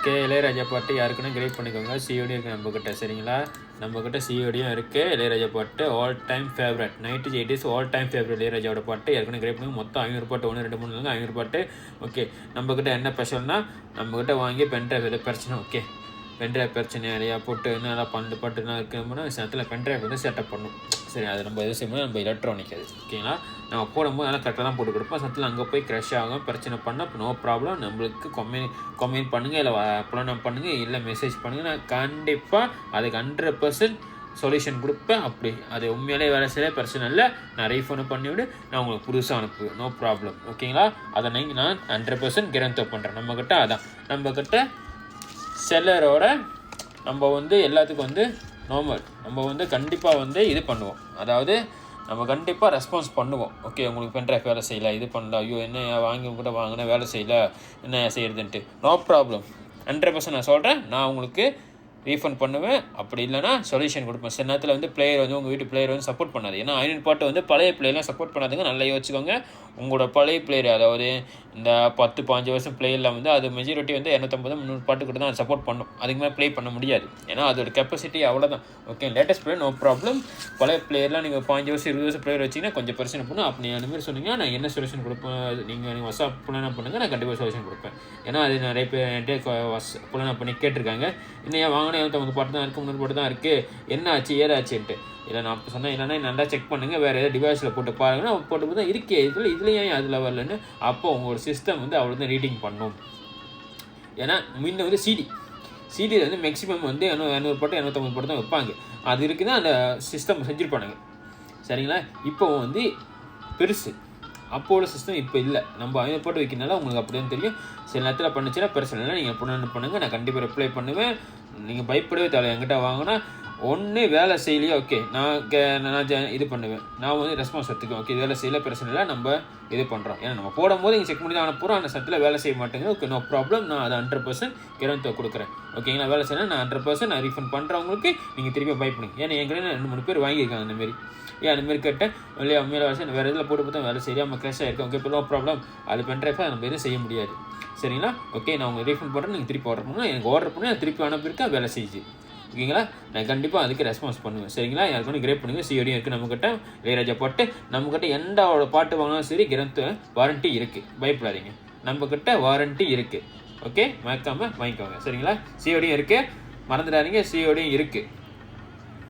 Okay, Ilaiyaraaja பாட்டு யாருக்குன்னா great பண்ணிக்கோங்க. சிஓடி இருக்குது நம்மக்கிட்ட. சரிங்களா, நம்மக்கிட்ட சிஓடியும் இருக்குது. இளையராஜா பாட்டு all time favourite, 90s 80s all time favourite இளையராஜாவோட பாட்டு யாருக்குன்னா கிரேட் பண்ணுங்க. மொத்தம் 500 பாட்டு, 1 2 3 4 500 பாட்டு. ஓகே, நம்மக்கிட்ட என்ன ஸ்பெஷல்னா, நம்மக்கிட்ட வாங்கி பென்ட்ரைவ் எது பிரச்சனை. ஓகே, பென்ட்ரைவ் பிரச்சனை நிறையா போட்டு நல்லா 12 பாட்டுலாம் இருக்கும்போது நேரத்தில் பென்ட்ரைவ் வந்து செட்டப் பண்ணும். சரி, அது நம்ம எது செய்யணும், நம்ம எலக்ட்ரானிக் அது. ஓகேங்களா, நம்ம போடும்போது நல்லா கரெக்டாக தான் போட்டு கொடுப்போம். சத்தில் அங்கே போய் க்ரஷ் ஆகும், பிரச்சனை பண்ணால் நோ ப்ராப்ளம். நம்மளுக்கு கமெண்ட் பண்ணுங்கள், இல்லை புலனம் பண்ணுங்கள், இல்லை மெசேஜ் பண்ணுங்கள். நான் கண்டிப்பாக அதுக்கு 100% சொல்யூஷன் கொடுப்பேன். அப்படி அது உண்மையிலே வேலை செய்ய பிரச்சனை இல்லை, நான் ரீஃபண்ட் பண்ணிவிடு, நான் உங்களுக்கு புதுசாக அனுப்புவேன், நோ ப்ராப்ளம். ஓகேங்களா, அதை நான் 100% கேரண்டி பண்ணுறேன். நம்மக்கிட்ட அதான், நம்மக்கிட்ட செல்லரோட நம்ம வந்து எல்லாத்துக்கும் வந்து நார்மல், நம்ம வந்து கண்டிப்பாக வந்து இது பண்ணுவோம். அதாவது நம்ம கண்டிப்பாக ரெஸ்பான்ஸ் பண்ணுவோம். ஓகே, உங்களுக்கு பென்ட்ரைவ் வேலை செய்யலை, இது பண்ணல, ஐயோ என்ன வாங்கி கூட வாங்கினா வேலை செய்யலை, என்ன செய்யறதுன்ட்டு, நோ ப்ராப்ளம். 100% நான் சொல்கிறேன், நான் உங்களுக்கு ரீஃபண்ட் பண்ணுவேன். அப்படி இல்லைனா சொல்யூஷன் கொடுப்பேன். சில நேரத்தில் வந்து பிளேயர் வந்து உங்கள் வீட்டு பிளேயர் வந்து சப்போர்ட் பண்ணாது. ஏன்னா 500 பாட்டு வந்து பழைய பிளேயர்லாம் சப்போர்ட் பண்ணாதுங்க. நல்லா யோசிச்சுக்கோங்க. உங்களோட பழைய பிளேயர், அதாவது இந்த 10-15 வருஷம் பிளேயரில் வந்து அது மெஜாரிட்டி வந்து 250-300 பாட்டு கிட்ட தான் சப்போர்ட் பண்ணும். அதுக்கு மேலே ப்ளே பண்ண முடியாது. ஏன்னா அதோட கெப்பாசிட்டி அவ்வளோதான். Okay, latest player no problem. பழைய பிளேயர்லாம் நீங்கள் 15 வருஷம் 20 வருஷம் பிளேயர் வச்சிங்கன்னா கொஞ்சம் பிரச்சனை பண்ணும். அப்படி அந்த மாதிரி சொன்னீங்கன்னா நான் என்ன சொல்யூஷன் கொடுப்பேன், நீங்கள் வாட்ஸ்அப் புலனா பண்ணுங்கள், நான் கண்டிப்பாக சொல்யூஷன் கொடுப்பேன். ஏன்னா அது நிறைய பேர் புலனா பண்ணி கேட்டிருக்காங்க, இன்னும் வாங்கினா 250 பாட்டு தான் இருக்குது, 300 பாட்டு தான் இருக்குது, என்ன ஆச்சு ஏதாச்சுன்ட்டு. இல்லை நான் அப்போ சொன்னேன், இல்லைன்னா நல்லா செக் பண்ணுங்கள், வேறு ஏதாவது டிவைஸில் போட்டு பாருங்கன்னா போட்டு தான் இருக்கே இதில் ஏன் அதில் வரலன்னு. அப்போ உங்களோட சிஸ்டம் வந்து அவ்வளோ தான் ரீடிங் பண்ணும். ஏன்னா முன்ன வந்து சிடியில் வந்து மேக்ஸிமம் வந்து 200 பாட்டு 250 பாட்டு தான் வைப்பாங்க. அது இருக்குன்னா அந்த சிஸ்டம் செஞ்சுருப்பானுங்க. சரிங்களா, இப்போ வந்து பெருசு, அப்போட சிஸ்டம் இப்போ இல்லை. நம்ம 500 பாட்டு வைக்கிறனால உங்களுக்கு அப்படி தான் தெரியும். சில நேரத்தில் பண்ணுச்சுன்னா பிரச்சனை இல்லை, நீங்கள் புண்ணு பண்ணுங்கள், நான் கண்டிப்பாக ரிப்ளை பண்ணுவேன். நீங்கள் பயப்படவே தேவை. என்கிட்ட வாங்கினா ஒன்று வேலை செய்யலையே, ஓகே நான் இது பண்ணுவேன், நான் வந்து ரெஸ்பான்ஸ் எடுத்துக்குவேன். ஓகே, வேலை செய்யலை பிரச்சனை இல்லை, நம்ம இது பண்ணுறோம். ஏன்னா நம்ம போடும்போது நீங்கள் செக் பண்ணி தான் அனுப்புகிறோம், அந்த சத்தில் வேலை செய்ய மாட்டேங்குது. ஓகே, நோ ப்ராப்ளம், நான் அதை 100% கேரண்டி கொடுக்குறேன். ஓகேங்களா, வேலை செய்யணும், நான் 100% நான் ரீஃபண்ட் பண்ணுறவங்களுக்கு நீங்கள் திருப்பி பை பண்ணுங்க. ஏன்னா என்கிட்ட 2-3 பேர் வாங்கியிருக்காங்க அந்தமாரி. ஏன் அந்தமாரி கேட்டேன், இல்லையா உண்மையில வேலை வேறு இதில் போட்டு பார்த்தா வேலை செய்யாமல் க்ரெஷ் ஆகிருக்கேன். ஓகே, இப்போ நோ ப்ராப்ளம், அது பென்ட்ரைவாக நம்ம எதுவும் செய்ய முடியாது. சரிங்களா, ஓகே, நான் உங்களுக்கு ரீஃபண்ட் பண்ணுறேன், நீங்கள் திருப்பி ஆர்டர் பண்ணணும். எனக்கு ஆர்டர் பண்ணி நான் திருப்பி அனுப்பியிருக்கேன், வேலை செய்யுது. ஓகேங்களா, நான் கண்டிப்பாக அதுக்கு ரெஸ்பான்ஸ் பண்ணுவேன். சரிங்களா, எனக்கு வந்து கிரேட் பண்ணுங்கள். சிஓடியும் இருக்குது நம்மக்கிட்ட. இளையராஜா பாட்டு நம்மக்கிட்ட எந்தோட பாட்டு வாங்கினாலும் சரி கிரந்த் வாரண்ட்டி இருக்குது, பயப்படாதீங்க. நம்மக்கிட்ட வாரண்ட்டி இருக்குது. ஓகே, மறக்காமல் வாங்கிக்கோங்க. சரிங்களா, சிஓடியும் இருக்குது, மறந்துடாதீங்க, சிஓடியும் இருக்குது.